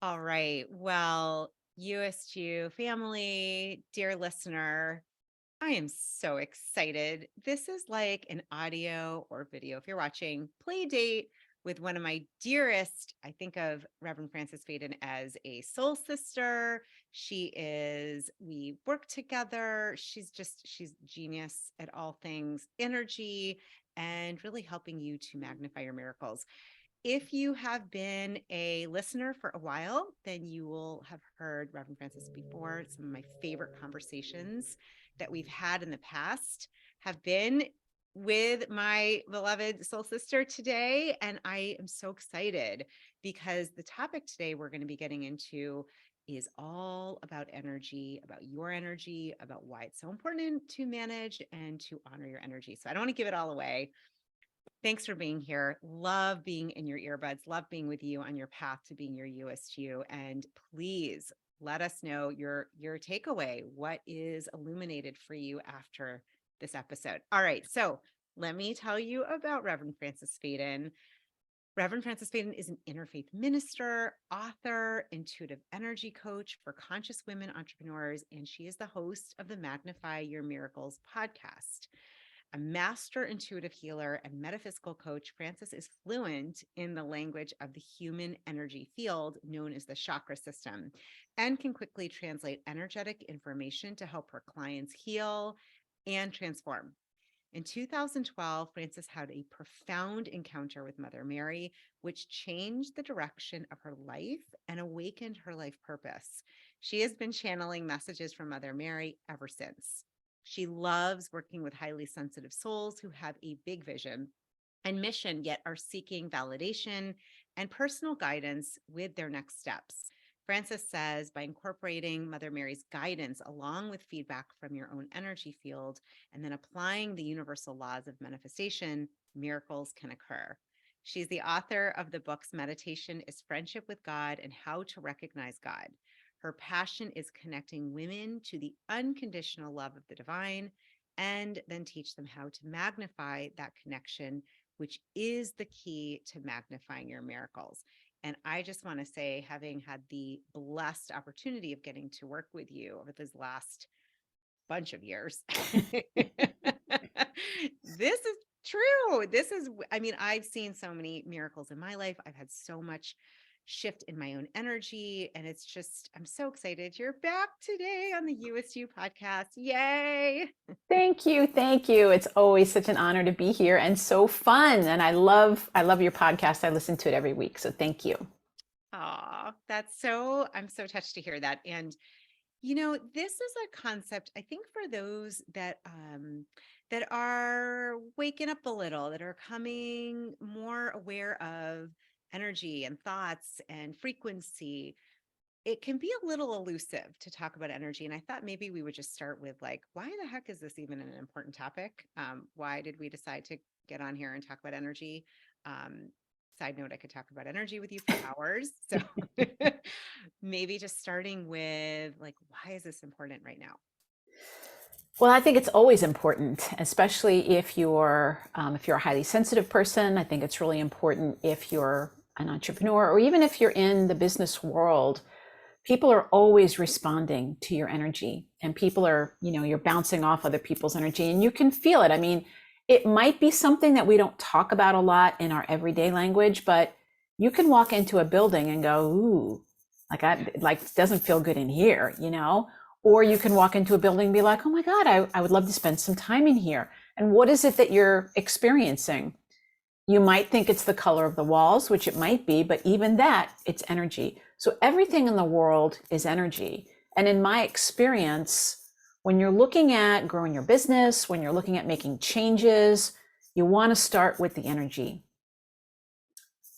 All right. Well, Youest family, dear listener, I am so excited. This is like an audio or video, if you're watching, play date with one of my dearest. I think of Reverend Frances Fayden as a soul sister. We work together. She's genius at all things energy and really helping you to magnify your miracles. If you have been a listener for a while, then you will have heard Reverend Francis before. Some of my favorite conversations that we've had in the past have been with my beloved soul sister today. And I am so excited because the topic today we're going to be getting into is all about energy, about your energy, about why it's so important to manage and to honor your energy. So I don't want to give it all away. Thanks for being here. Love being in your earbuds. Love being with you on your path to being your Youest you. And please let us know your takeaway. What is illuminated for you after this episode? All right. So let me tell you about Reverend Frances Fayden. Reverend Frances Fayden is an interfaith minister, author, intuitive energy coach for conscious women entrepreneurs, and she is the host of the Magnify Your Miracles podcast. A master intuitive healer and metaphysical coach, Frances is fluent in the language of the human energy field known as the chakra system and can quickly translate energetic information to help her clients heal and transform. In 2012, Frances had a profound encounter with Mother Mary, which changed the direction of her life and awakened her life purpose. She has been channeling messages from Mother Mary ever since. She loves working with highly sensitive souls who have a big vision and mission, yet are seeking validation and personal guidance with their next steps. Frances says by incorporating Mother Mary's guidance along with feedback from your own energy field and then applying the universal laws of manifestation, miracles can occur. She's the author of the books Meditation is Friendship with God and How to Recognize God. Her passion is connecting women to the unconditional love of the divine and then teach them how to magnify that connection, which is the key to magnifying your miracles. And I just want to say, having had the blessed opportunity of getting to work with you over this last bunch of years, this is true. I've seen so many miracles in my life. I've had so much shift in my own energy. And I'm so excited. You're back today on the Youest podcast. Yay. Thank you. Thank you. It's always such an honor to be here and so fun. And I love your podcast. I listen to it every week. So thank you. I'm so touched to hear that. And, this is a concept, I think, for those that are waking up a little, that are coming more aware of energy and thoughts and frequency. It can be a little elusive to talk about energy. And I thought maybe we would just start with why the heck is this even an important topic? Why did we decide to get on here and talk about energy? Side note, I could talk about energy with you for hours. So maybe just starting with why is this important right now? Well, I think it's always important, especially if you're a highly sensitive person. I think it's really important if you're an entrepreneur or even if you're in the business world. People are always responding to your energy, and people are, you're bouncing off other people's energy, and you can feel it. I mean, it might be something that we don't talk about a lot in our everyday language, but you can walk into a building and go, ooh, it doesn't feel good in here, Or you can walk into a building and be like, oh my God, I would love to spend some time in here. And what is it that you're experiencing? You might think it's the color of the walls, which it might be, but even that, it's energy. So everything in the world is energy. And in my experience, when you're looking at growing your business, when you're looking at making changes, you want to start with the energy.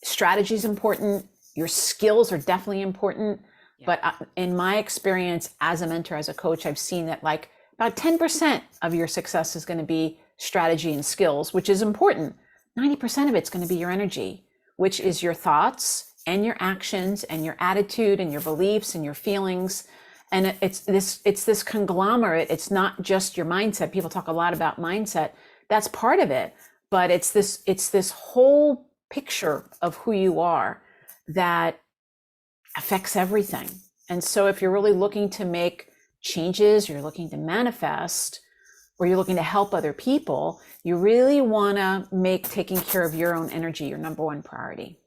Strategy is important. Your skills are definitely important. Yeah. But in my experience as a mentor, as a coach, I've seen that about 10% of your success is going to be strategy and skills, which is important. 90% of it's going to be your energy, which is your thoughts and your actions and your attitude and your beliefs and your feelings. And it's this conglomerate. It's not just your mindset. People talk a lot about mindset. That's part of it, but it's this whole picture of who you are that affects everything. And so if you're really looking to make changes, you're looking to manifest, or you're looking to help other people, you really want to make taking care of your own energy your number one priority.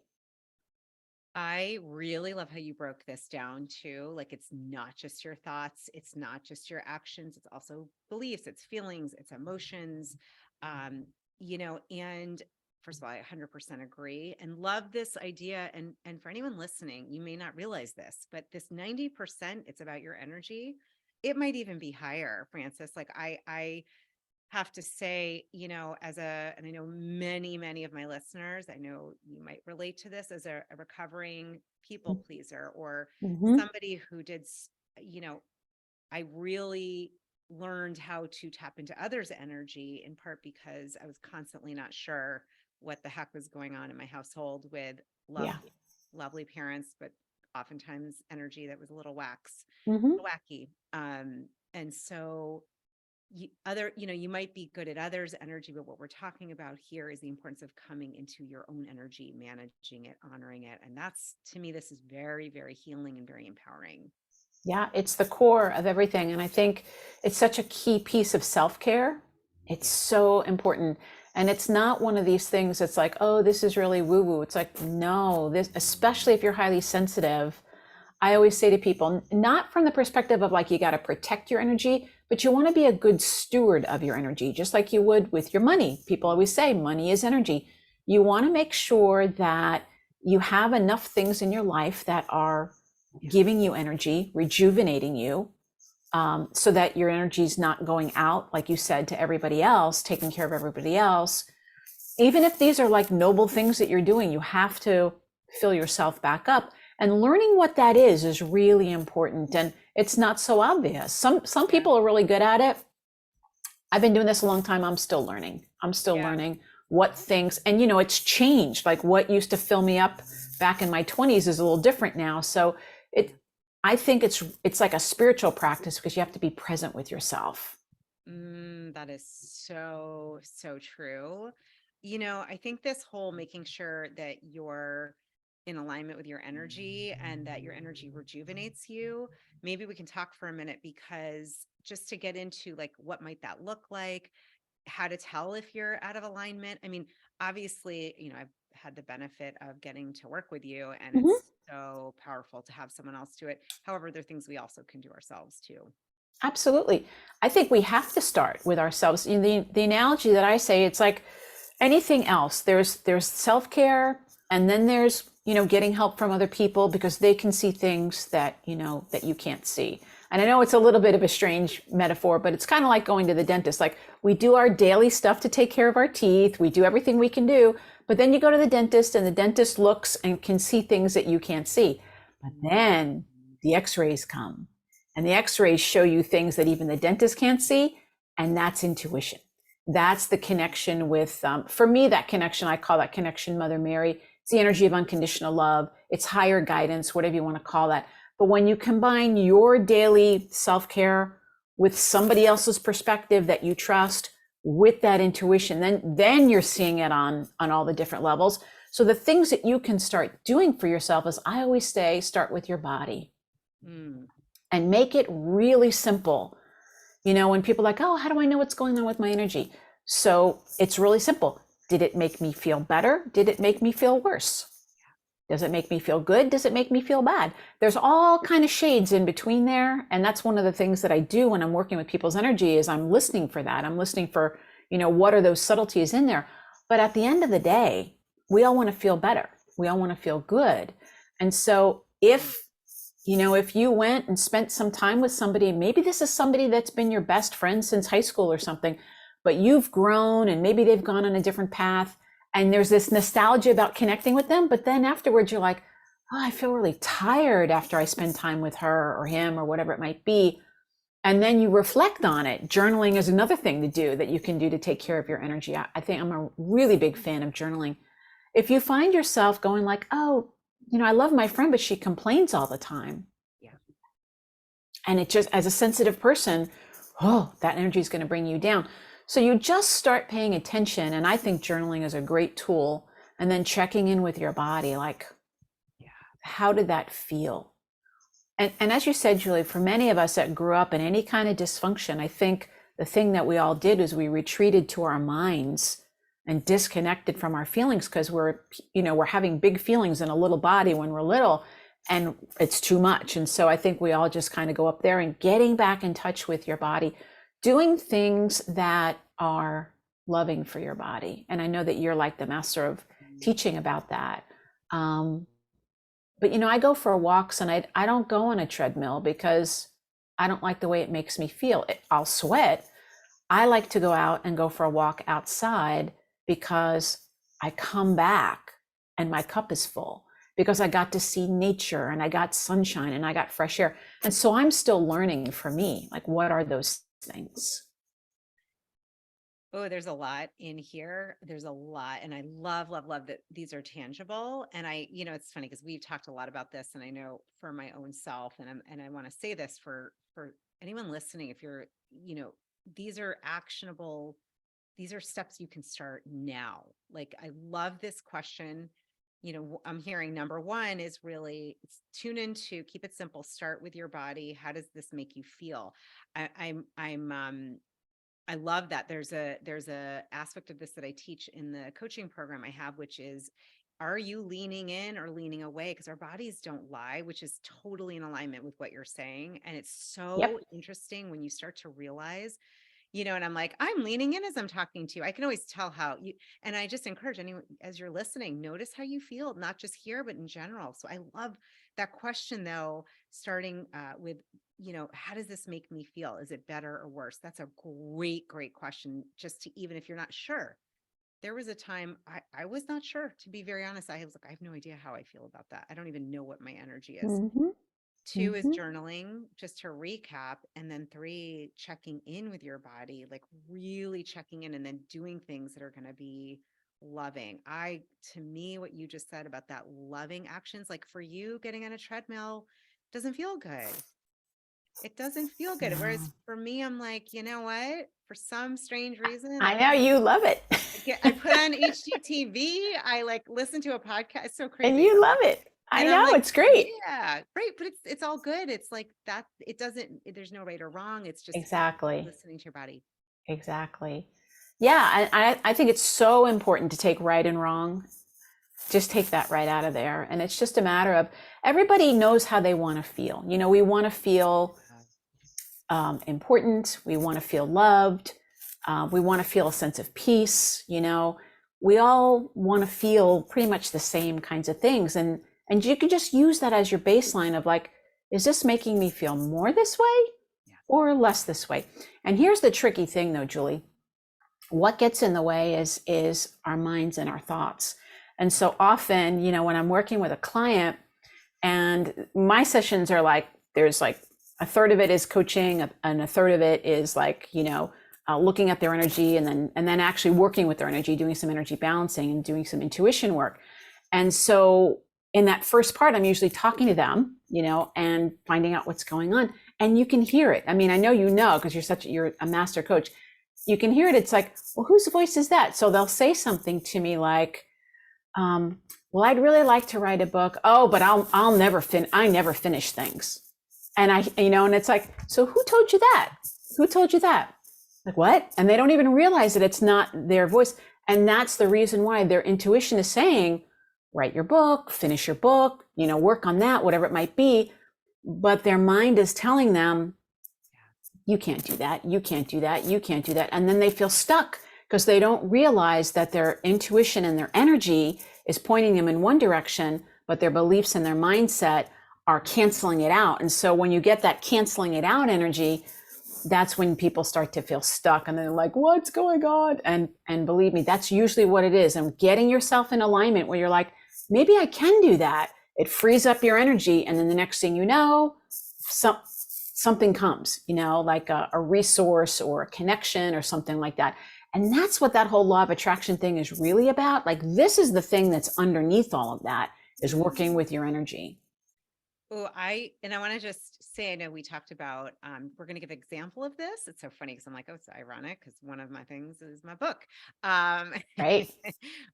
I really love how you broke this down too. Like, it's not just your thoughts, it's not just your actions, it's also beliefs, it's feelings, it's emotions. Um, and first of all, I 100% agree and love this idea. And for anyone listening, you may not realize this, but this 90%, it's about your energy. It might even be higher, Francis. Like, I have to say, and I know many of my listeners, I know you might relate to this as a recovering people pleaser, or Mm-hmm. somebody who I really learned how to tap into others' energy, in part because I was constantly not sure what the heck was going on in my household with Yeah. lovely parents, but oftentimes energy that was a little Mm-hmm. wacky. And so you might be good at others' energy, but what we're talking about here is the importance of coming into your own energy, managing it, honoring it. And that's, to me, this is very, very healing and very empowering. Yeah, it's the core of everything. And I think it's such a key piece of self-care. It's Yeah. so important. And it's not one of these things that's like, oh, this is really woo-woo. It's like, no, this, especially if you're highly sensitive, I always say to people, not from the perspective of like, you got to protect your energy, but you want to be a good steward of your energy, just like you would with your money. People always say money is energy. You want to make sure that you have enough things in your life that are giving you energy, rejuvenating you, so that your energy is not going out, like you said, to everybody else, taking care of everybody else. Even if these are like noble things that you're doing, you have to fill yourself back up. And learning what that is really important. And it's not so obvious. Some people are really good at it. I've been doing this a long time. I'm still learning. Yeah. What things, and it's changed. Like what used to fill me up back in my 20s is a little different now. So I think it's like a spiritual practice because you have to be present with yourself. That is so, so true. I think this whole making sure that you're in alignment with your energy and that your energy rejuvenates you, maybe we can talk for a minute, because just to get into like, what might that look like, how to tell if you're out of alignment. I mean, obviously, I've had the benefit of getting to work with you, and Mhm. it's so powerful to have someone else do it. However, there are things we also can do ourselves too. Absolutely. I think we have to start with ourselves. The analogy that I say, it's like anything else. There's self-care, and then there's, getting help from other people because they can see things that, that you can't see. And I know it's a little bit of a strange metaphor, but it's kind of like going to the dentist. Like we do our daily stuff to take care of our teeth. We do everything we can do, but then you go to the dentist and the dentist looks and can see things that you can't see. But then the x-rays come. And the x-rays show you things that even the dentist can't see. And that's intuition. That's the connection with, for me, that connection, I call that connection Mother Mary. It's the energy of unconditional love. It's higher guidance, whatever you want to call that. But when you combine your daily self-care with somebody else's perspective that you trust with that intuition, then you're seeing it on all the different levels. So the things that you can start doing for yourself, as I always say, start with your body. And make it really simple. When people are like, oh, how do I know what's going on with my energy? So it's really simple. Did it make me feel better? Did it make me feel worse? Does it make me feel good? Does it make me feel bad? There's all kind of shades in between there. And that's one of the things that I do when I'm working with people's energy is I'm listening for that. I'm listening for, what are those subtleties in there? But at the end of the day, we all want to feel better. We all want to feel good. And so if you went and spent some time with somebody, maybe this is somebody that's been your best friend since high school or something, but you've grown and maybe they've gone on a different path and there's this nostalgia about connecting with them. But then afterwards you're like, oh, I feel really tired after I spend time with her or him or whatever it might be. And then you reflect on it. Journaling is another thing to do that you can do to take care of your energy. I think I'm a really big fan of journaling. If you find yourself going like, oh, I love my friend, but she complains all the time. Yeah. And it just, as a sensitive person, oh, that energy is going to bring you down. So you just start paying attention. And I think journaling is a great tool. And then checking in with your body, like, how did that feel? And as you said, Julie, for many of us that grew up in any kind of dysfunction, I think the thing that we all did is we retreated to our minds and disconnected from our feelings, because we're having big feelings in a little body when we're little, and it's too much. And so I think we all just kind of go up there, and getting back in touch with your body, doing things that are loving for your body. And I know that you're like the master of teaching about that. But, I go for walks, and I don't go on a treadmill because I don't like the way it makes me feel. I'll sweat. I like to go out and go for a walk outside because I come back and my cup is full, because I got to see nature and I got sunshine and I got fresh air. And so I'm still learning for me, like, what are those things? Oh, there's a lot in here. There's a lot. And I love, love, love that these are tangible. And it's funny because we've talked a lot about this, and I know for my own self, and I want to say this for anyone listening, if you're, these are actionable, these are steps you can start now. Like, I love this question. I'm hearing number one is really tune into, keep it simple, start with your body. How does this make you feel? I love that there's a aspect of this that I teach in the coaching program I have, which is, are you leaning in or leaning away? Because our bodies don't lie, which is totally in alignment with what you're saying. And it's so interesting when you start to realize, and I'm like, I'm leaning in as I'm talking to you. I can always tell how you, and I just encourage anyone, as you're listening, notice how you feel, not just here, but in general. So I love that question, though, starting with, how does this make me feel? Is it better or worse? That's a great, great question. Just to, even if you're not sure. There was a time I was not sure, to be very honest. I was like, I have no idea how I feel about that. I don't even know what my energy is. Mm-hmm. 2 is journaling, just to recap. And then 3, checking in with your body, like really checking in, and then doing things that are going to be loving. To me, what you just said about that loving actions, like for you, getting on a treadmill doesn't feel good. It doesn't feel good. Whereas for me, I'm like, you know what? For some strange reason, I know you love it. I put on HGTV. I like listen to a podcast. It's so crazy. And you love it. I know, like, it's great. Yeah, great. But it's all good. It's like that. It doesn't, there's no right or wrong. It's just Exactly. listening to your body. Exactly. Yeah. I think it's so important to take right and wrong. Just take that right out of there. And it's just a matter of, everybody knows how they want to feel. We want to feel important. We want to feel loved. We want to feel a sense of peace. We all want to feel pretty much the same kinds of things. And you can just use that as your baseline of like, is this making me feel more this way or less this way? And here's the tricky thing, though, Julie. What gets in the way is our minds and our thoughts. And so often, when I'm working with a client, and my sessions are like, there's like a third of it is coaching, and a third of it is like, looking at their energy, and then actually working with their energy, doing some energy balancing and doing some intuition work. And so in that first part, I'm usually talking to them, and finding out what's going on. And you can hear it. I mean, I know because you're a master coach. You can hear it. It's like, well, whose voice is that? So they'll say something to me like, well, I'd really like to write a book. Oh, but I never finish things. And and it's like, so who told you that? Who told you that? Like, what? And they don't even realize that it's not their voice. And that's the reason why their intuition is saying, write your book, finish your book, work on that, whatever it might be. But their mind is telling them, you can't do that. You can't do that. You can't do that. And then they feel stuck because they don't realize that their intuition and their energy is pointing them in one direction, but their beliefs and their mindset are canceling it out. And so when you get that canceling it out energy, that's when people start to feel stuck, and they're like, what's going on? And believe me, that's usually what it is. And getting yourself in alignment where you're like, maybe I can do that. It frees up your energy. And then the next thing you know, something comes, like a resource or a connection or something like that. And that's what that whole law of attraction thing is really about. Like, this is the thing that's underneath all of that, is working with your energy. Oh, I want to just say, I know we talked about, we're going to give an example of this. It's so funny because I'm like, oh, it's ironic because one of my things is my book. Um, Right?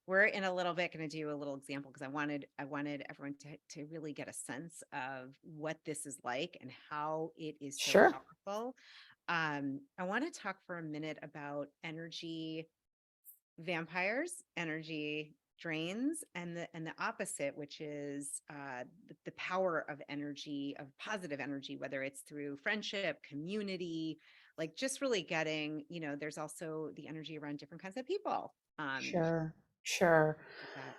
we're in a little bit going to do a little example because I wanted everyone to really get a sense of what this is like and how it is so Sure. powerful. I want to talk for a minute about energy vampires, energy drains, and the opposite, which is the power of energy, of positive energy, whether it's through friendship, community, like just really getting, there's also the energy around different kinds of people. Sure. Sure. With that.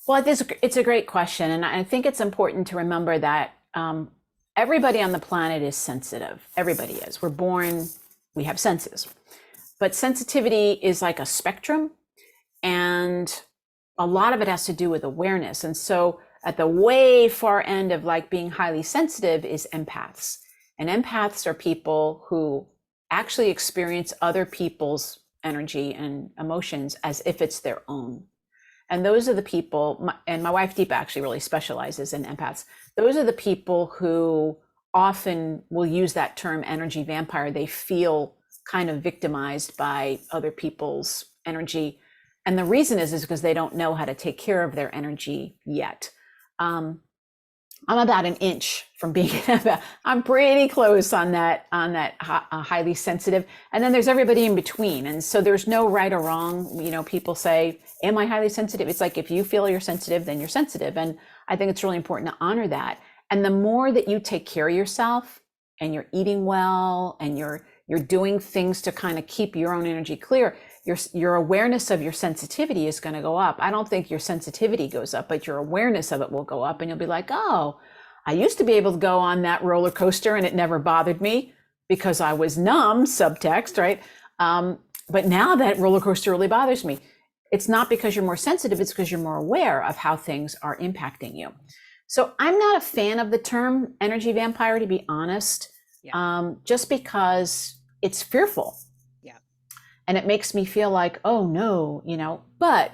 Well, it's a great question. And I think it's important to remember that everybody on the planet is sensitive. Everybody is. We're born, we have senses. But sensitivity is like a spectrum. And a lot of it has to do with awareness. And so at the way far end of like being highly sensitive is empaths. And empaths are people who actually experience other people's energy and emotions as if it's their own. And those are the people, and my wife Deepa actually really specializes in empaths. Those are the people who often will use that term energy vampire. They feel kind of victimized by other people's energy. And the reason is because they don't know how to take care of their energy yet. I'm about an inch from being, I'm pretty close on that highly sensitive. And then there's everybody in between. And so there's no right or wrong. People say, am I highly sensitive? It's like, if you feel you're sensitive, then you're sensitive. And I think it's really important to honor that. And the more that you take care of yourself and you're eating well and you're doing things to kind of keep your own energy clear, your awareness of your sensitivity is going to go up. I don't think your sensitivity goes up, but your awareness of it will go up, and you'll be like, oh, I used to be able to go on that roller coaster and it never bothered me because I was numb, subtext, right? But now that roller coaster really bothers me. It's not because you're more sensitive, it's because you're more aware of how things are impacting you. So I'm not a fan of the term energy vampire, to be honest, just because it's fearful. And it makes me feel like, oh no, but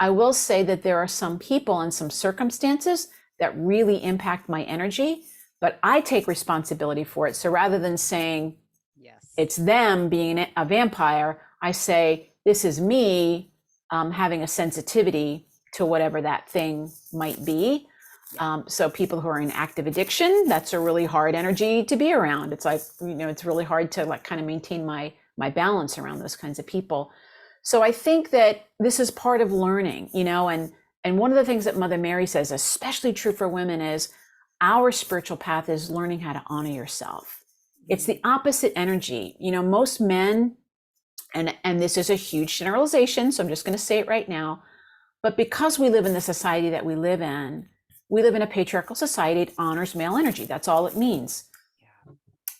I will say that there are some people and some circumstances that really impact my energy, but I take responsibility for it. So rather than saying it's them being a vampire, I say, this is me having a sensitivity to whatever that thing might be. So people who are in active addiction, that's a really hard energy to be around. It's like, it's really hard to like kind of maintain my balance around those kinds of people. So I think that this is part of learning, and one of the things that Mother Mary says, especially true for women, is our spiritual path is learning how to honor yourself. It's the opposite energy. Most men, and this is a huge generalization, so I'm just going to say it right now, but because we live in the society that we live in a patriarchal society. It honors male energy. That's all it means.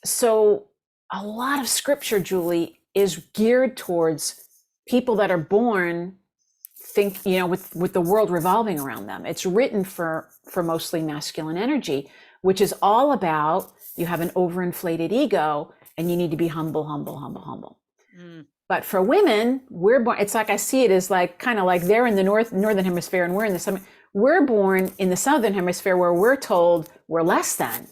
So a lot of scripture, Julie, is geared towards people that are born with the world revolving around them. It's written for mostly masculine energy, which is all about, you have an overinflated ego and you need to be humble, humble, humble, humble. But for women, we're born, it's like, I see it as like, kind of like they're in the northern hemisphere and we're in the southern. We're born in the southern hemisphere where we're told we're less than.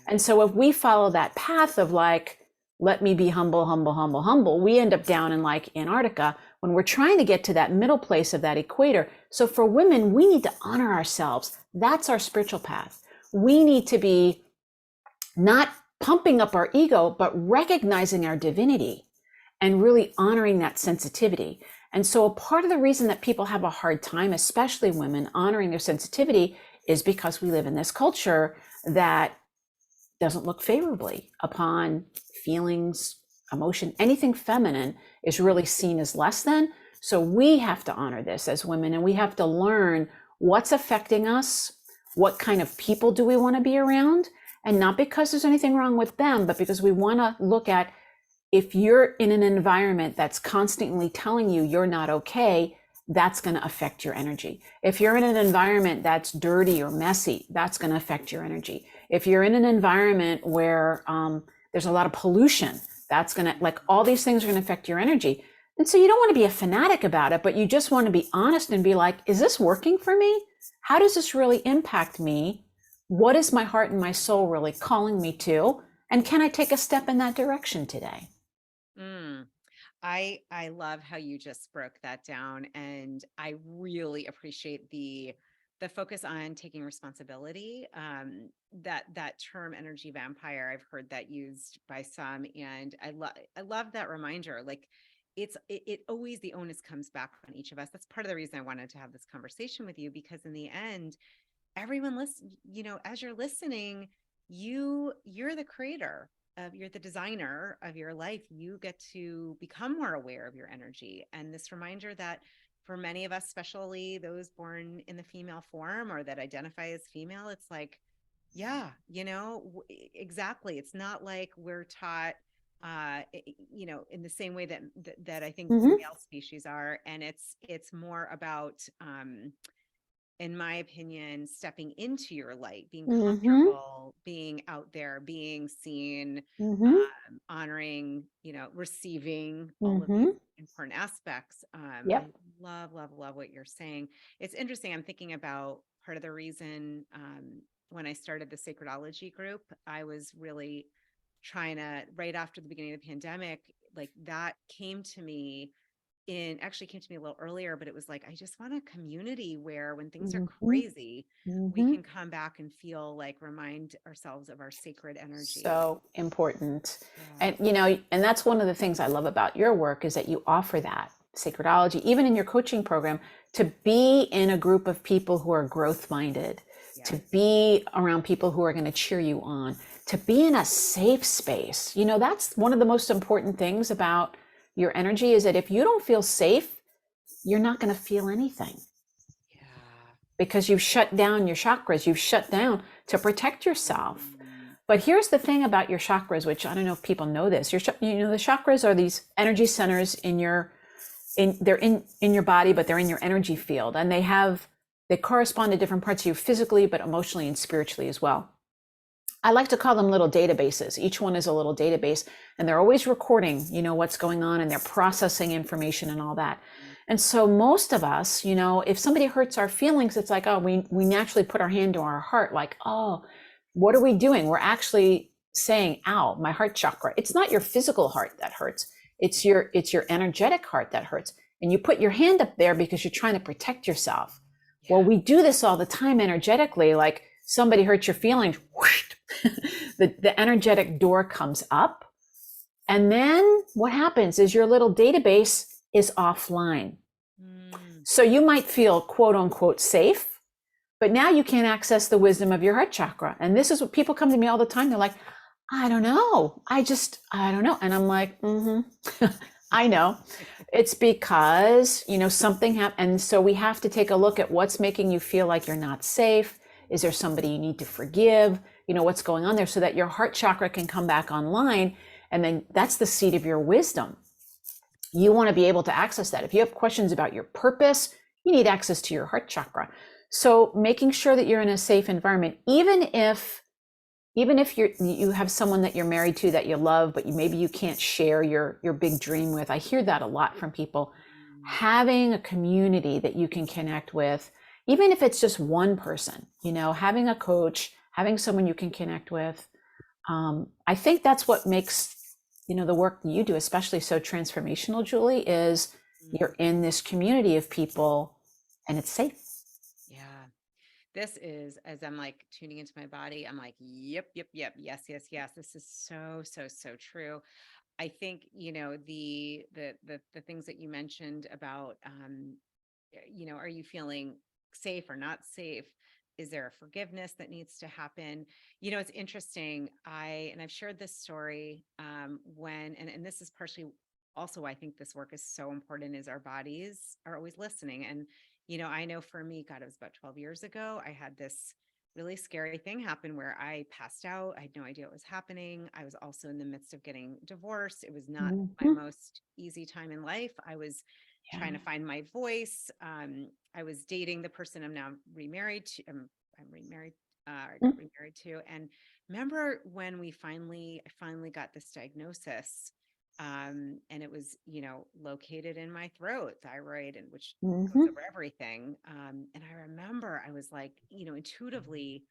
And so if we follow that path of like, let me be humble, humble, humble, humble, we end up down in like Antarctica when we're trying to get to that middle place of that equator. So for women, we need to honor ourselves. That's our spiritual path. We need to be not pumping up our ego, but recognizing our divinity and really honoring that sensitivity. And so a part of the reason that people have a hard time, especially women, honoring their sensitivity is because we live in this culture that doesn't look favorably upon feelings, emotion. Anything feminine is really seen as less than. So we have to honor this as women, and we have to learn what's affecting us, what kind of people do we want to be around, and not because there's anything wrong with them, but because we want to look at, if you're in an environment that's constantly telling you you're not okay, that's going to affect your energy. If you're in an environment that's dirty or messy, that's going to affect your energy. If you're in an environment where there's a lot of pollution, that's going to, like, all these things are going to affect your energy. And so you don't want to be a fanatic about it, but you just want to be honest and be like, is this working for me? How does this really impact me? What is my heart and my soul really calling me to? And can I take a step in that direction today? Mm. I love how you just broke that down, and I really appreciate the focus on taking responsibility. That term energy vampire, I've heard that used by some, and I love that reminder. Like it always, the onus comes back on each of us. That's part of the reason I wanted to have this conversation with you, because in the end, everyone listen, as you're listening, you're the creator of, you're the designer of your life. You get to become more aware of your energy, and this reminder that for many of us, especially those born in the female form or that identify as female, it's like, yeah, exactly. It's not like we're taught in the same way that I think the Mm-hmm. male species are, and it's more about in my opinion, stepping into your light, being Mm-hmm. comfortable, being out there, being seen, Mm-hmm. honoring, receiving all of these Mm-hmm. important aspects. I Yep. love, love, love what you're saying. It's interesting. I'm thinking about part of the reason when I started the Sacredology group, I was really trying to, right after the beginning of the pandemic, like that came to me actually came to me a little earlier, but it was like, I just want a community where when things are Mm-hmm. crazy, we Mm-hmm. can come back and feel like, remind ourselves of our sacred energy. So important. Yeah. And that's one of the things I love about your work is that you offer that sacredology, even in your coaching program, to be in a group of people who are growth minded, to Yes. be around people who are going to cheer you on, to be in a safe space. That's one of the most important things about your energy is that if you don't feel safe, you're not going to feel anything Yeah. because you've shut down your chakras, you've shut down to protect yourself. Mm. But here's the thing about your chakras, which I don't know if people know this. The chakras are these energy centers in your body, but they're in your energy field, and they correspond to different parts of you physically, but emotionally and spiritually as well. I like to call them little databases. Each one is a little database, and they're always recording, what's going on, and they're processing information and all that. And so most of us, if somebody hurts our feelings, it's like, oh, we naturally put our hand to our heart, like, oh, what are we doing? We're actually saying, ow, my heart chakra. It's not your physical heart that hurts. It's your energetic heart that hurts. And you put your hand up there because you're trying to protect yourself. Well, Yeah. we do this all the time energetically, like somebody hurts your feelings, whoosh, the energetic door comes up. And then what happens is your little database is offline. Mm. So you might feel quote unquote safe, but now you can't access the wisdom of your heart chakra. And this is what people come to me all the time. They're like, I don't know. I don't know. And I'm like, I know. It's because, something happened. And so we have to take a look at what's making you feel like you're not safe. Is there somebody you need to forgive? What's going on there so that your heart chakra can come back online. And then that's the seat of your wisdom. You want to be able to access that. If you have questions about your purpose, you need access to your heart chakra. So making sure that you're in a safe environment, even if you have someone that you're married to that you love, but maybe you can't share your big dream with. I hear that a lot from people. Mm. Having a community that you can connect with, even if it's just one person, having a coach, having someone you can connect with. I think that's what makes the work that you do especially so transformational, Julie, is Mm. you're in this community of people and it's safe. Yeah. This is, as I'm like tuning into my body, I'm like, yep, yep, yep. Yes, yes, yes. This is so, so, so true. I think, the things that you mentioned about, are you feeling safe or not safe? Is there a forgiveness that needs to happen? It's interesting. And I've shared this story and this is partially also why I think this work is so important, is our bodies are always listening. And, I know for me, God, it was about 12 years ago, I had this really scary thing happen where I passed out. I had no idea what was happening. I was also in the midst of getting divorced. It was not my Mm-hmm. most easy time in life. I was trying to Yeah. find my voice. I was dating the person I'm now remarried to. I'm remarried. I got remarried to. And remember when I finally got this diagnosis, and it was, located in my throat, thyroid, and which goes Mm-hmm. over everything. And I remember I was like, intuitively,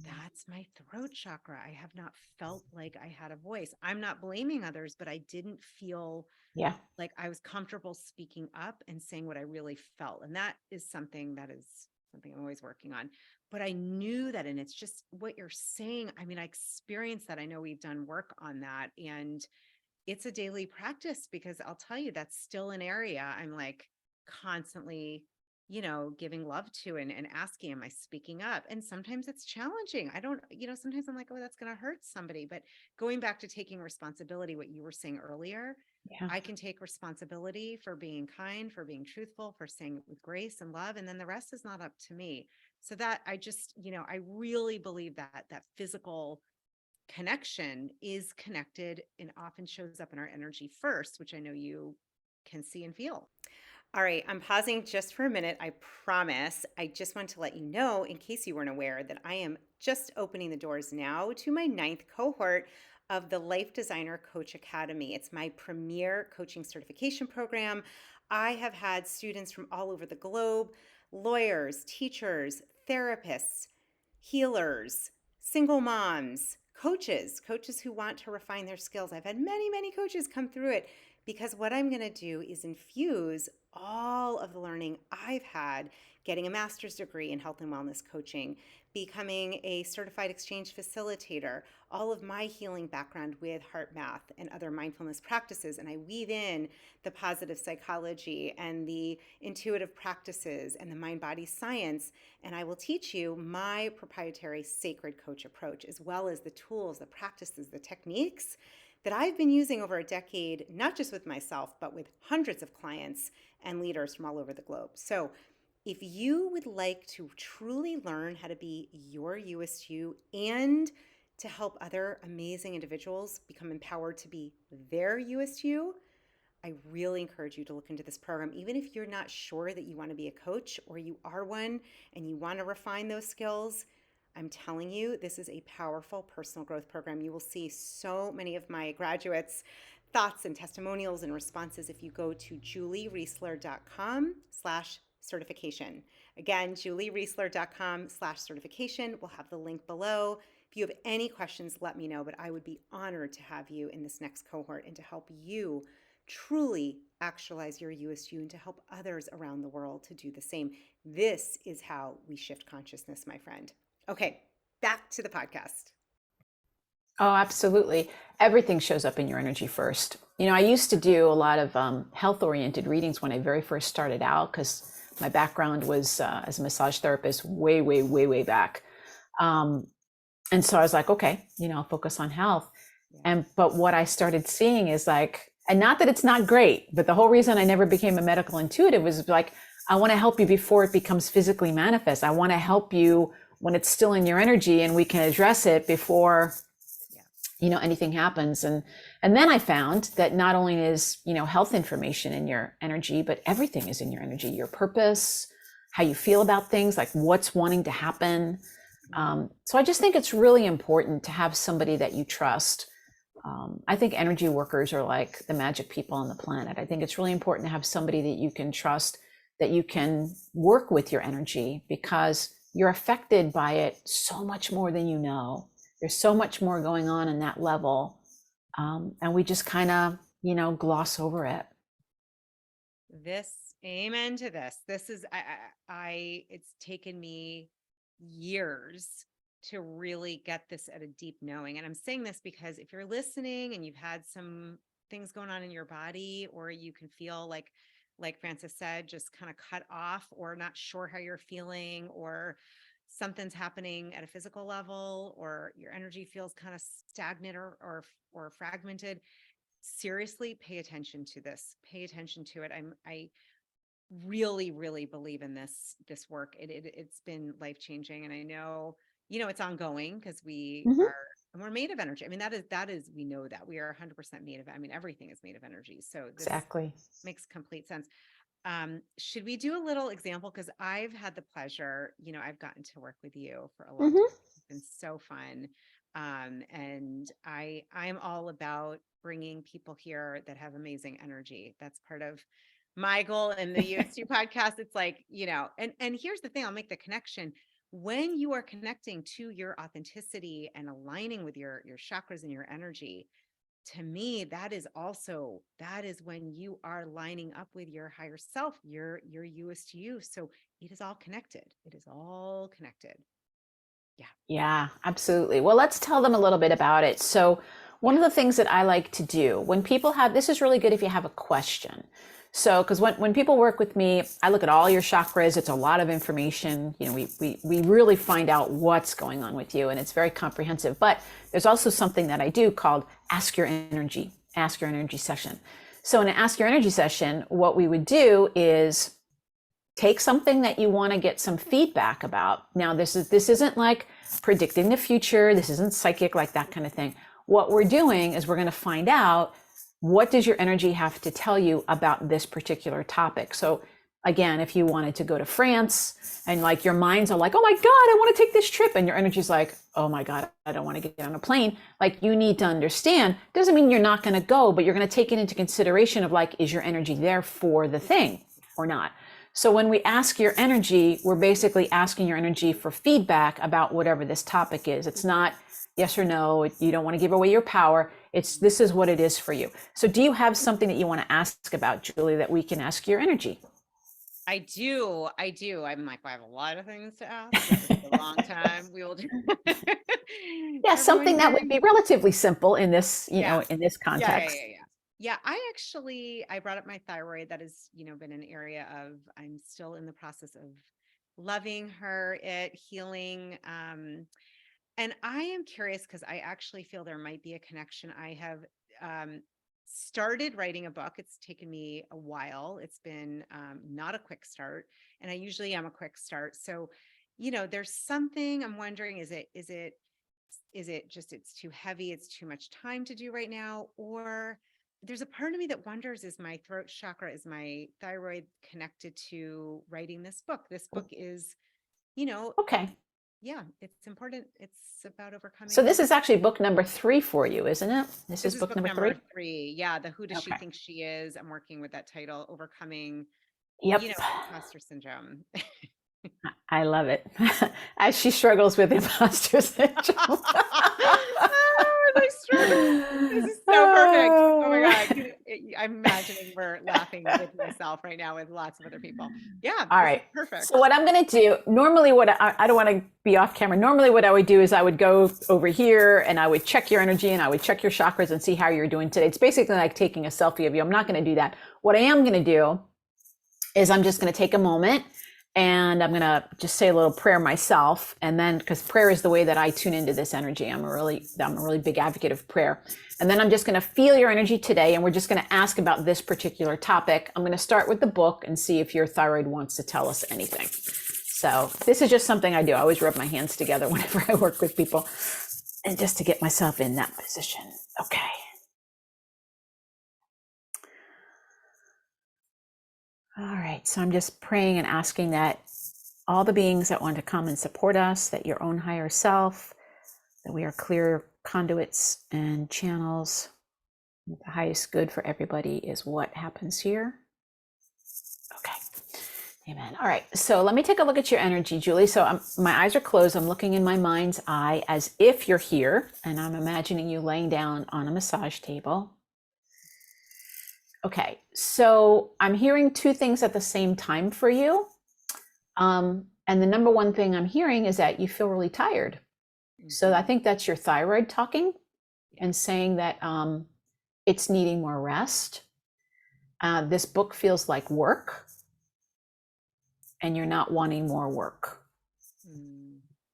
That's my throat chakra. I have not felt like I had a voice. I'm not blaming others, but I didn't feel Yeah. like I was comfortable speaking up and saying what I really felt. And that is something I'm always working on. But I knew that, and it's just what you're saying. I mean, I experienced that. I know we've done work on that, and it's a daily practice because I'll tell you that's still an area I'm like constantly, giving love to and asking, am I speaking up? And sometimes it's challenging. I don't, sometimes I'm like, oh, that's going to hurt somebody. But going back to taking responsibility, what you were saying earlier, Yeah. I can take responsibility for being kind, for being truthful, for saying it with grace and love. And then the rest is not up to me. So that I just, I really believe that physical connection is connected and often shows up in our energy first, which I know you can see and feel. All right, I'm pausing just for a minute. I promise. I just want to let you know, in case you weren't aware, that I am just opening the doors now to my 9th cohort of the Life Designer Coach Academy. It's my premier coaching certification program. I have had students from all over the globe, lawyers, teachers, therapists, healers, single moms, coaches who want to refine their skills. I've had many, many coaches come through it because what I'm going to do is infuse all of the learning I've had getting a master's degree in health and wellness coaching, becoming a certified exchange facilitator, all of my healing background with heart math and other mindfulness practices. And I weave in the positive psychology and the intuitive practices and the mind body science. And I will teach you my proprietary sacred coach approach, as well as the tools, the practices, the techniques that I've been using over a decade, not just with myself, but with hundreds of clients and leaders from all over the globe. So if you would like to truly learn how to be your Youest you and to help other amazing individuals become empowered to be their Youest you, I really encourage you to look into this program. Even if you're not sure that you want to be a coach or you are one and you want to refine those skills, I'm telling you, this is a powerful personal growth program. You will see so many of my graduates' thoughts and testimonials and responses if you go to juliereisler.com/certification. Again, juliereisler.com/certification. We'll have the link below. If you have any questions, let me know, but I would be honored to have you in this next cohort and to help you truly actualize your Youest you and to help others around the world to do the same. This is how we shift consciousness, my friend. Okay, back to the podcast. Oh, absolutely. Everything shows up in your energy first. I used to do a lot of health-oriented readings when I very first started out because my background was as a massage therapist way, way, way, way back. And so I was like, okay, I'll focus on health. Yeah. But what I started seeing is like, and not that it's not great, but the whole reason I never became a medical intuitive was like, I want to help you before it becomes physically manifest. I want to help you when it's still in your energy and we can address it before anything happens. And then I found that not only is health information in your energy, but everything is in your energy, your purpose, how you feel about things, like what's wanting to happen. So I just think it's really important to have somebody that you trust. I think energy workers are like the magic people on the planet. I think it's really important to have somebody that you can trust, that you can work with your energy, because you're affected by it so much more than you know. There's so much more going on in that level. And we just kind of, gloss over it. Amen to this. This is, it's taken me years to really get this at a deep knowing. And I'm saying this because if you're listening and you've had some things going on in your body, or you can feel like Frances said, just kind of cut off or not sure how you're feeling, or something's happening at a physical level, or your energy feels kind of stagnant or fragmented, seriously pay attention to this. Pay attention to it. I really, really believe in this work. It's been life-changing. And I know, it's ongoing because we're made of energy. I mean, that is, we know that we are 100% made of, I mean, everything is made of energy. So this Exactly. makes complete sense. Should we do a little example? Because I've had the pleasure, I've gotten to work with you for a long time. It's been so fun. And I'm all about bringing people here that have amazing energy. That's part of my goal in the USU podcast. It's like, and here's the thing, I'll make the connection. when you are connecting to your authenticity and aligning with your chakras and your energy, to me, that is when you are lining up with your higher self, your Youest you. So it is all connected. It is all connected. Yeah. Yeah, absolutely. Well, let's tell them a little bit about it. So, one of the things that I like to do when people have this is really good if you have a question. So, because when people work with me, I look at all your chakras. It's a lot of information. You know, we really find out what's going on with you, and it's very comprehensive. But there's also something that I do called Ask Your Energy session. So, in an Ask Your Energy session, what we would do is take something that you want to get some feedback about. Now, this isn't like predicting the future. This isn't psychic, like that kind of thing. What we're doing is we're going to find out, what does your energy have to tell you about this particular topic? So again, if you wanted to go to France and like your minds are like, oh my God, I want to take this trip. And your energy's like, oh my God, I don't want to get on a plane. Like, you need to understand, doesn't mean you're not going to go, but you're going to take it into consideration of like, is your energy there for the thing or not? So when we ask your energy, we're basically asking your energy for feedback about whatever this topic is. It's not yes or no. You don't want to give away your power. It's, this is what it is for you. So do you have something that you want to ask about, Julie, that we can ask your energy? I do. I'm like, I have a lot of things to ask. This is a long time. We will do. Yeah, Everyone something that would hearing. be relatively simple in this, Yeah. in this Yeah. Yeah. context. Yeah. Yeah. Yeah, I brought up my thyroid. That has, been an area of, I'm still in the process of loving healing. And I am curious because I actually feel there might be a connection. I have started writing a book. It's taken me a while. It's been not a quick start, and I usually am a quick start. So, there's something I'm wondering, is it just it's too heavy, it's too much time to do right now, or there's a part of me that wonders, is my throat chakra, is my thyroid connected to writing this book? This book is, you know, Okay. yeah, it's important. It's about So overcoming. this is actually book number 3 for you, isn't it? This This is is book book number number 3. 3. Yeah, the Who Does She Okay. Think She Is? I'm working with that title, overcoming, Yep. imposter syndrome. I love it. As she struggles with imposter syndrome. I struggle. This is so perfect. Oh my God. I'm imagining we're laughing with myself right now with lots of other people. Yeah, All this is right. So perfect. what I'm going to do, normally what I don't want to be off camera. Normally what I would do is I would go over here and I would check your energy and I would check your chakras and see how you're doing today. It's basically like taking a selfie of you. I'm not going to do that. What I am going to do is I'm just going to take a moment and I'm going to just say a little prayer myself. And then, because prayer is the way that I tune into this energy. I'm a really big advocate of prayer. And then I'm just going to feel your energy today. And we're just going to ask about this particular topic. I'm going to start with the book and see if your thyroid wants to tell us anything. So this is just something I do. I always rub my hands together whenever I work with people, and just to get myself in that position. Okay. All right, so I'm just praying and asking that all the beings that want to come and support us, that your own higher self, that we are clear conduits and channels. The highest good for everybody is what happens here. Okay, amen. All right, so let me take a look at your energy, Julie. So my eyes are closed. I'm looking in my mind's eye as if you're here, and I'm imagining you laying down on a massage table. Okay, so I'm hearing 2 things at the same time for you. And the number one thing I'm hearing is that you feel really tired. So I think that's your thyroid talking and saying that it's needing more rest. This book feels like work and you're not wanting more work,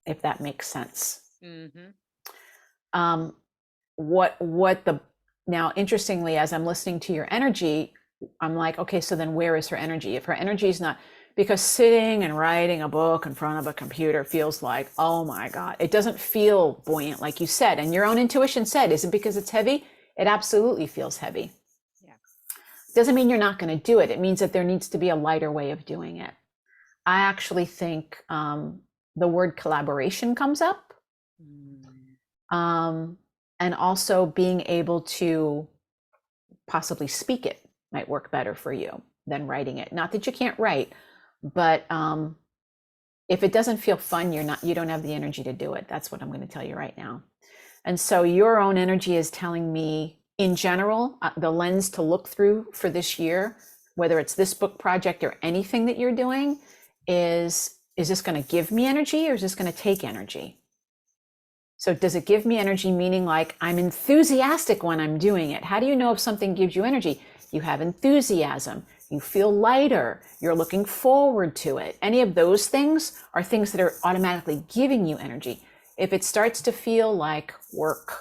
if that makes sense. Now, interestingly, as I'm listening to your energy, I'm like, okay, so then where is her energy? If her energy is not, because sitting and writing a book in front of a computer feels like, oh my God, it doesn't feel buoyant, like you said. And your own intuition said, is it because it's heavy? It absolutely feels heavy. Yeah. Doesn't mean you're not going to do it. It means that there needs to be a lighter way of doing it. I actually think the word collaboration comes up. And also being able to possibly speak it might work better for you than writing it. Not that you can't write, but If it doesn't feel fun, you don't have the energy to do it. That's what I'm going to tell you right now. And so your own energy is telling me, in general, the lens to look through for this year, whether it's this book project or anything that you're doing, is this going to give me energy or is this going to take energy? So does it give me energy, meaning like I'm enthusiastic when I'm doing it? How do you know if something gives you energy? You have enthusiasm, you feel lighter, you're looking forward to it. Any of those things are things that are automatically giving you energy. If it starts to feel like work,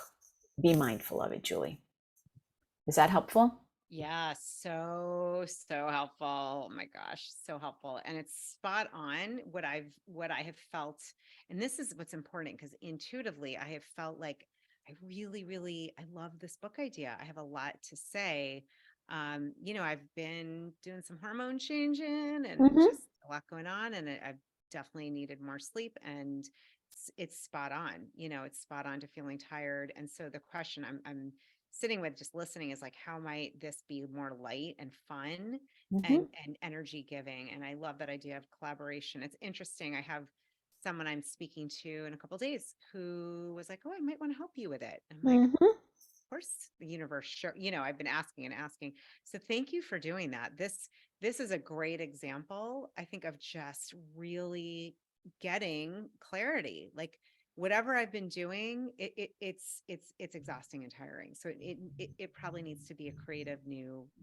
be mindful of it, Julie. Is that helpful? Yeah, so helpful. Oh my gosh, so helpful. And it's spot on what I have felt. And this is what's important because intuitively I have felt like I really I love this book idea. I have a lot to say. I've been doing some hormone changing and Mm-hmm. just a lot going on, and I've definitely needed more sleep, and it's spot on. It's spot on to feeling tired. And so the question I'm sitting with just listening is like, how might this be more light and fun Mm-hmm. and energy giving? And I love that idea of collaboration. It's interesting. I have someone I'm speaking to in a couple of days who was like, oh, I might want to help you with it. I'm like, Mm-hmm. of course, the universe, sure. I've been asking and asking. So thank you for doing that. This is a great example, I think, of just really getting clarity. Like whatever I've been doing, it's exhausting and tiring. So it probably needs to be a creative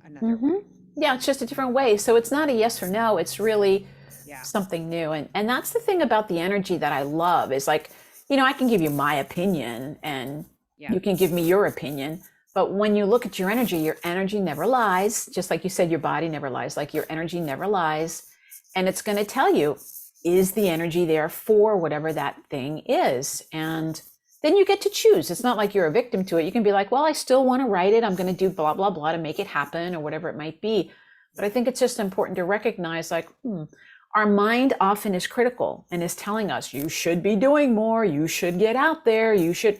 another Mm-hmm. way. Yeah, it's just a different way. So it's not a yes or no. It's really Yeah. something new. And that's the thing about the energy that I love is like, I can give you my opinion and Yeah. you can give me your opinion. But when you look at your energy never lies. Just like you said, your body never lies. Like your energy never lies. And it's going to tell you, is the energy there for whatever that thing is? And then you get to choose. It's not like you're a victim to it. You can be like, well, I still want to write it. I'm going to do blah, blah, blah to make it happen or whatever it might be. But I think it's just important to recognize like, our mind often is critical and is telling us, you should be doing more. You should get out there. You should.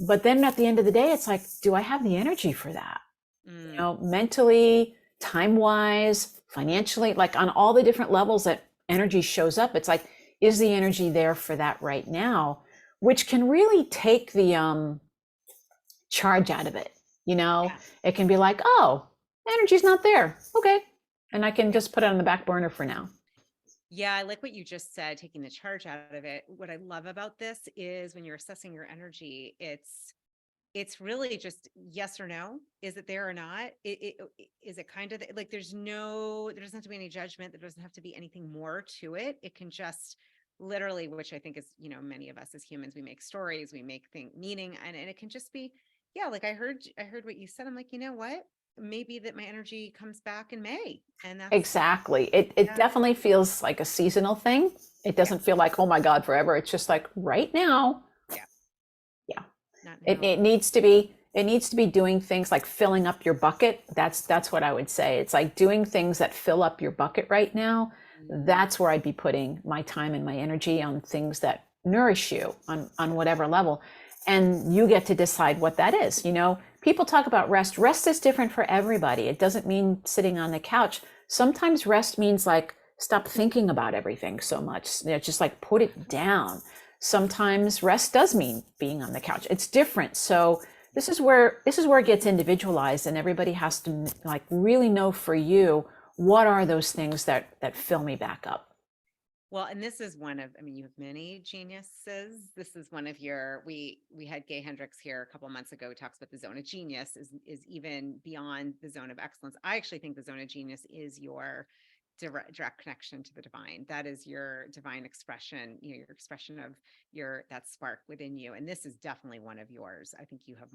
But then at the end of the day, it's like, do I have the energy for that? Mm, Mentally, time wise, financially, like on all the different levels that energy shows up, it's like, is the energy there for that right now? Which can really take the charge out of it. yeah. It can be like, oh, energy's not there. Okay. And I can Yeah. just put it on the back burner for now. Yeah, I like what you just said, taking the charge out of it. What I love about this is when you're assessing your energy, it's really just yes or no. Is it there or not? Is it kind of like there doesn't have to be any judgment. There doesn't have to be anything more to it. It can just literally, which I think is, many of us as humans, we make stories, we make meaning, and it can just be, yeah, like I heard what you said. I'm like, you know what? Maybe that my energy comes back in May. And that's, Exactly. It yeah, definitely feels like a seasonal thing. It yeah, doesn't feel like, oh my God, forever. It's just like right now. yeah, Yeah. not It, now. it needs to be it needs to be doing things like filling up your bucket. That's what I would say. It's like doing things that fill up your bucket right now. Mm, That's where I'd be putting my time and my energy on things that nourish you on whatever level. And you get to decide what that is. People talk about rest. Rest is different for everybody. It doesn't mean sitting on the couch. Sometimes rest means like stop thinking about everything so much. Just like put it down. Sometimes rest does mean being on the couch. It's different. So this is where it gets individualized, and everybody has to like really know for you, what are those things that fill me back up. Well, and this is one of, I mean, you have many geniuses. This is one of we had Gay Hendricks here a couple of months ago. He talks about the zone of genius is even beyond the zone of excellence. I actually think the zone of genius is your direct connection to the divine. That is your divine expression, your expression of that spark within you. And this is definitely one of yours. I think you have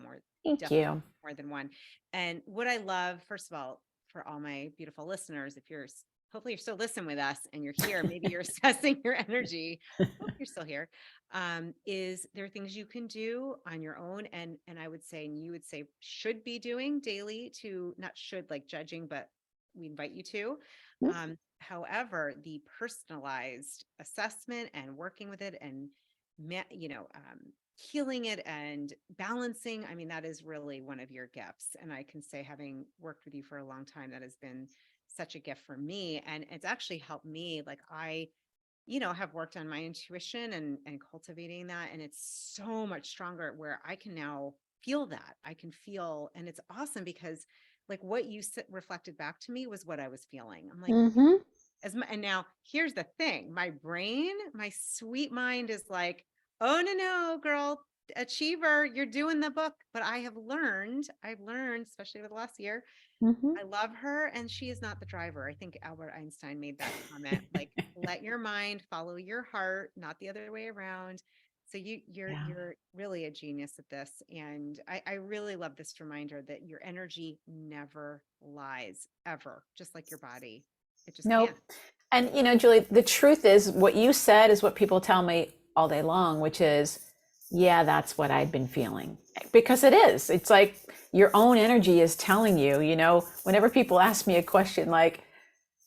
Thank definitely you. more than one. And what I love, first of all, for all my beautiful listeners, if you're hopefully you're still listening with us and you're here, maybe you're assessing your energy. Hope you're still here. Is there things you can do on your own? And I would say, and you would say should be doing daily, to not should like judging, but we invite you to. However, the personalized assessment and working with it and healing it and balancing, I mean, that is really one of your gifts. And I can say, having worked with you for a long time, that has been such a gift for me. And it's actually helped me. Like have worked on my intuition and cultivating that. And it's so much stronger where I can now feel that. I can feel, and it's awesome because like what you reflected back to me was what I was feeling. I'm like, Mm-hmm. and now here's the thing, my brain, my sweet mind is like, oh no, girl, achiever, you're doing the book. But I've learned, especially over the last year, Mm-hmm. I love her and she is not the driver. I think Albert Einstein made that comment, like, let your mind follow your heart, not the other way around. So you're Yeah. you're really a genius at this. And I really love this reminder that your energy never lies, ever, just like your body. It just Nope. can't. And Julie, the truth is what you said is what people tell me all day long, which is, yeah, that's what I've been feeling. Because it is. It's like your own energy is telling you, whenever people ask me a question like,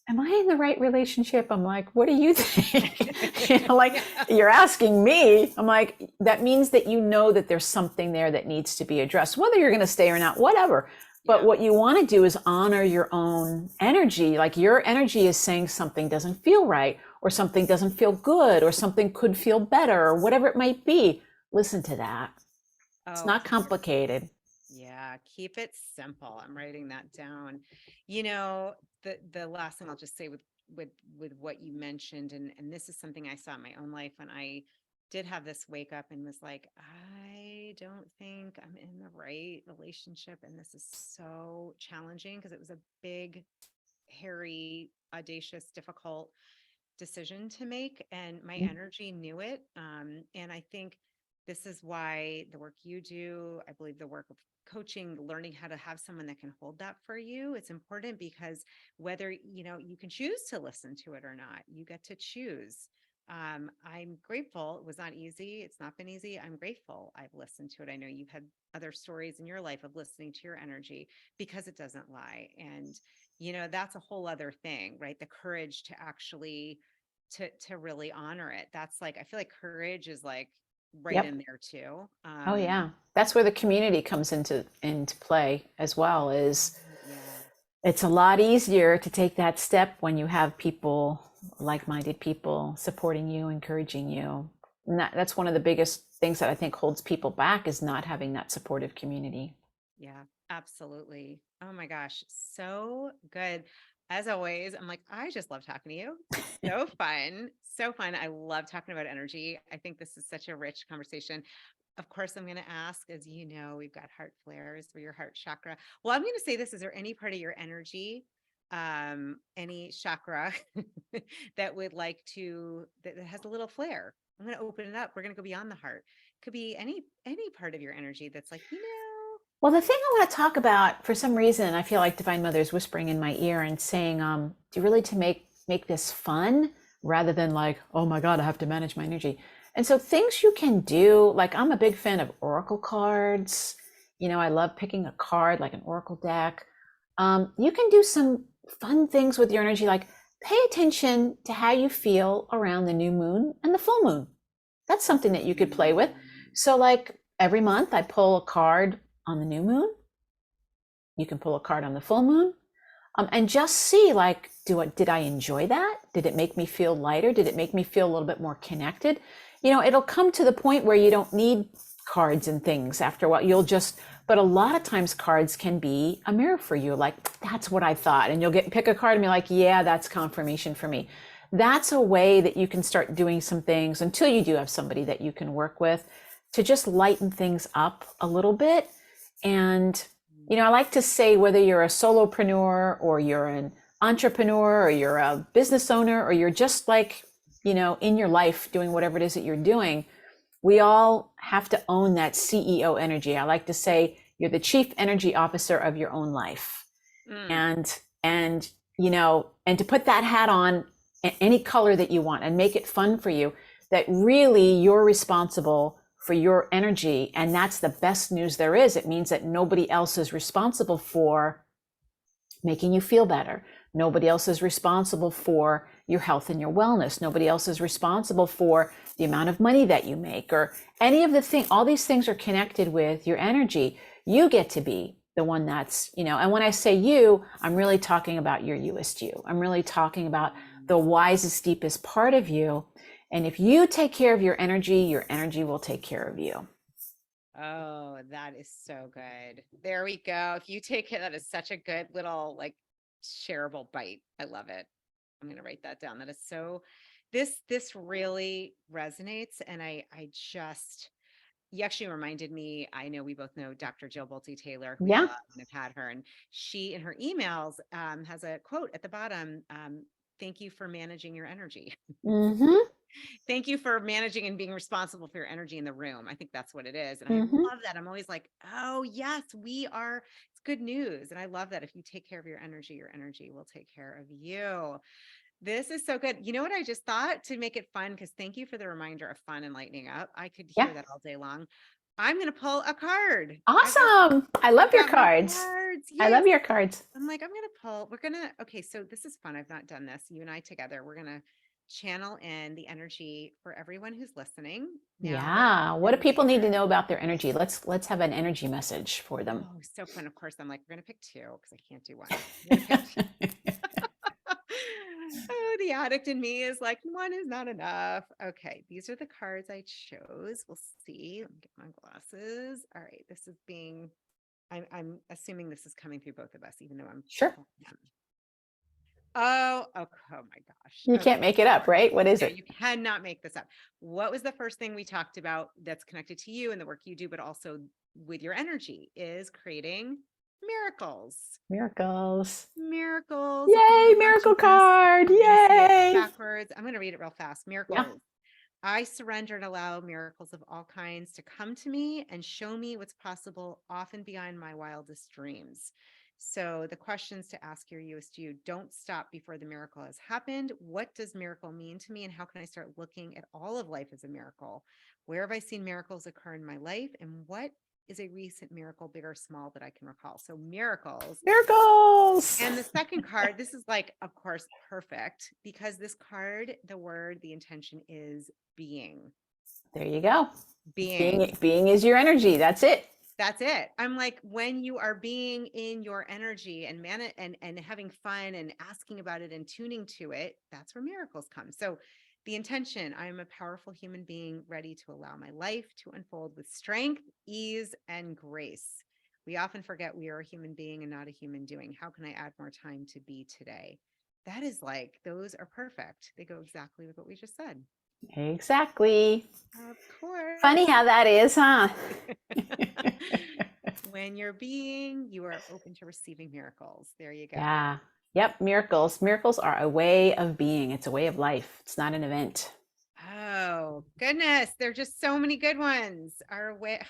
am I in the right relationship? I'm like, what do you think? Like, Yeah. you're asking me. I'm like, that means that that there's something there that needs to be addressed, whether you're going to stay or not, whatever. But Yeah. what you want to do is honor your own energy. Like your energy is saying something doesn't feel right, or something doesn't feel good, or something could feel better, or whatever it might be. Listen to that. It's Oh, not complicated. yeah, keep it simple. I'm writing that down. The last thing I'll just say with what you mentioned, and this is something I saw in my own life when I did have this wake up and was like, I don't think I'm in the right relationship. And this is so challenging because it was a big, hairy, audacious, difficult decision to make, and my energy knew it. And I think this is why the work you do, I believe the work of coaching, learning how to have someone that can hold that for you, it's important because whether you can choose to listen to it or not, you get to choose. I'm grateful. It was not easy. It's not been easy. I'm grateful I've listened to it. I know you've had other stories in your life of listening to your energy because it doesn't lie. And that's a whole other thing, right? The courage to actually to really honor it. That's like, I feel like courage is like right Yep. in there too. Oh yeah. That's where the community comes into play as well, is Yeah. it's a lot easier to take that step when you have people, like-minded people, supporting you, encouraging you. And that's one of the biggest things that I think holds people back, is not having that supportive community. Yeah, absolutely. Oh my gosh, so good. As always, I'm like, I just love talking to you. So fun. So fun. I love talking about energy. I think this is such a rich conversation. Of course, I'm going to ask, as you know, we've got heart flares for your heart chakra. Well, I'm going to say this, is there any part of your energy, any chakra that would like to, that has a little flare? I'm going to open it up. We're going to go beyond the heart. Could be any part of your energy that's like, Well, the thing I want to talk about, for some reason, I feel like Divine Mother is whispering in my ear and saying, do you really to make this fun rather than like, oh my God, I have to manage my energy. And so things you can do, like I'm a big fan of oracle cards. I love picking a card like an oracle deck. You can do some fun things with your energy, like pay attention to how you feel around the new moon and the full moon. That's something that you could play with. So like every month I pull a card on the new moon. You can pull a card on the full moon, and just see, like, did I enjoy that? Did it make me feel lighter? Did it make me feel a little bit more connected? It'll come to the point where you don't need cards and things after a while. But a lot of times cards can be a mirror for you. Like, that's what I thought. And you'll pick a card and be like, yeah, that's confirmation for me. That's a way that you can start doing some things, until you do have somebody that you can work with, to just lighten things up a little bit. And, I like to say, whether you're a solopreneur or you're an entrepreneur or you're a business owner or you're just like, in your life doing whatever it is that you're doing, we all have to own that CEO energy. I like to say you're the chief energy officer of your own life. And to put that hat on any color that you want and make it fun for you, that really you're responsible for your energy. And that's the best news there is. It means that nobody else is responsible for making you feel better. Nobody else is responsible for your health and your wellness. Nobody else is responsible for the amount of money that you make, or any of the things. All these things are connected with your energy. You get to be the one that's, and when I say you, I'm really talking about your Youest you. I'm really talking about the wisest, deepest part of you. And if you take care of your energy will take care of you. Oh, that is so good. There we go. If you take it, that is such a good little like shareable bite. I love it. I'm going to write that down. That is so, this really resonates. And I just, you actually reminded me, I know we both know Dr. Jill Bolte Taylor, who we Yeah. love and have had her. And she, in her emails, has a quote at the bottom. Thank you for managing your energy. Mm-hmm. Thank you for managing and being responsible for your energy in the room. I think that's what it is. And I Mm-hmm. love that. I'm always like, oh, yes, we are. It's good news. And I love that if you take care of your energy will take care of you. This is so good. You know what I just thought to make it fun? Because thank you for the reminder of fun and lightening up. I could Yeah. hear that all day long. I'm going to pull a card. Awesome. I love I've your got my cards. cards. I Yes. love your cards. I'm like, I'm going to pull, okay, so this is fun. I've not done this. You and I together, we're going to channel in the energy for everyone who's listening. Now, Yeah. What do I'm people need to know about their energy? Let's have an energy message for them. oh, so fun. Of course, I'm like, we're going to pick two because I can't do one. We're going to pick oh, the addict in me is like, one is not enough. Okay, these are the cards I chose. We'll see. Let me get my glasses. All right, this is being, I'm assuming this is coming through both of us, even though I'm Sure. pulling them. Oh, oh my gosh. You can't make it up, right? What is No, it? you cannot make this up. What was the first thing we talked about that's connected to you and the work you do, but also with your energy is creating miracles. Miracles. Miracles. If Yay, you're miracle watching this, card. you're going to see it Yay. backwards. I'm going to read it real fast. Yeah. Miracles. I surrender and allow miracles of all kinds to come to me and show me what's possible, often beyond my wildest dreams. So the questions to ask your Youest you: don't stop before the miracle has happened. What does miracle mean to me? And how can I start looking at all of life as a miracle? Where have I seen miracles occur in my life? And what is a recent miracle, big or small, that I can recall? So miracles. Miracles. And the second card, this is like, of course, perfect, because this card, the word, the intention is being. There you go. Being. Being is your energy. That's it. That's it. I'm like, when you are being in your energy and and having fun and asking about it and tuning to it, that's where miracles come. So the intention, I am a powerful human being ready to allow my life to unfold with strength, ease, and grace. We often forget we are a human being and not a human doing. How can I add more time to be today? That is like, those are perfect. They go exactly with what we just said. Exactly. Of course. Funny how that is, huh? When you're being, you are open to receiving miracles. There you go. Yeah. Yep. Miracles. Miracles are a way of being. It's a way of life. It's not an event. Oh, goodness. There are just so many good ones. Our way,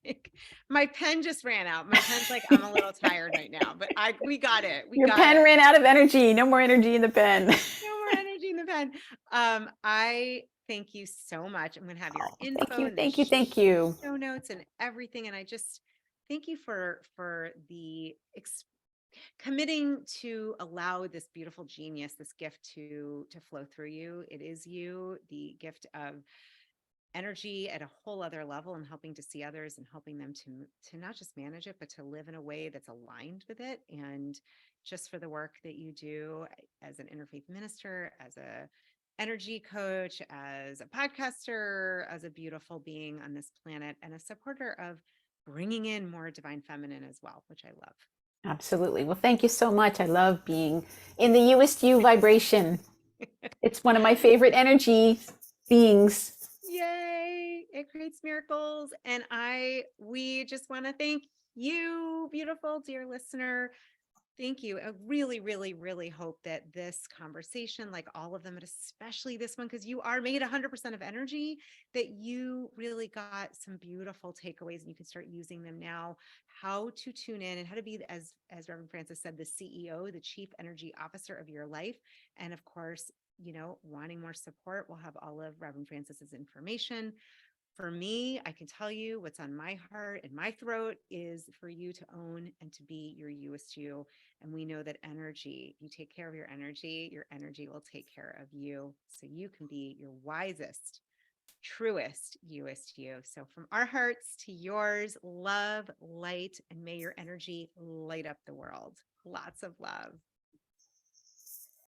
like, my pen just ran out. My pen's like, I'm a little tired right now, but we got it. Your pen ran out of energy. No more energy in the pen. No more energy in the pen. I thank you so much. I'm going to have your info and Thank you. show notes and everything. And I just thank you for the committing to allow this beautiful genius, this gift to flow through you. It is you, the gift of energy at a whole other level, and helping to see others and helping them to not just manage it, but to live in a way that's aligned with it. And just for the work that you do as an interfaith minister, as a energy coach, as a podcaster, as a beautiful being on this planet, and a supporter of bringing in more divine feminine as well, which I love. Absolutely. Well, thank you so much. I love being in the Youest you vibration. It's one of my favorite energy beings. Yay! It creates miracles. And we just want to thank you, beautiful dear listener. Thank you. I really, really, really hope that this conversation, like all of them, but especially this one, because you are made 100% of energy, that you really got some beautiful takeaways and you can start using them now. How to tune in and how to be, as Reverend Francis said, the CEO, the chief energy officer of your life. And of course, wanting more support, we'll have all of Reverend Francis's information. For me, I can tell you what's on my heart and my throat is for you to own and to be your Youest you. And we know that energy, you take care of your energy will take care of you. So you can be your wisest, truest Youest you. So from our hearts to yours, love, light, and may your energy light up the world. Lots of love.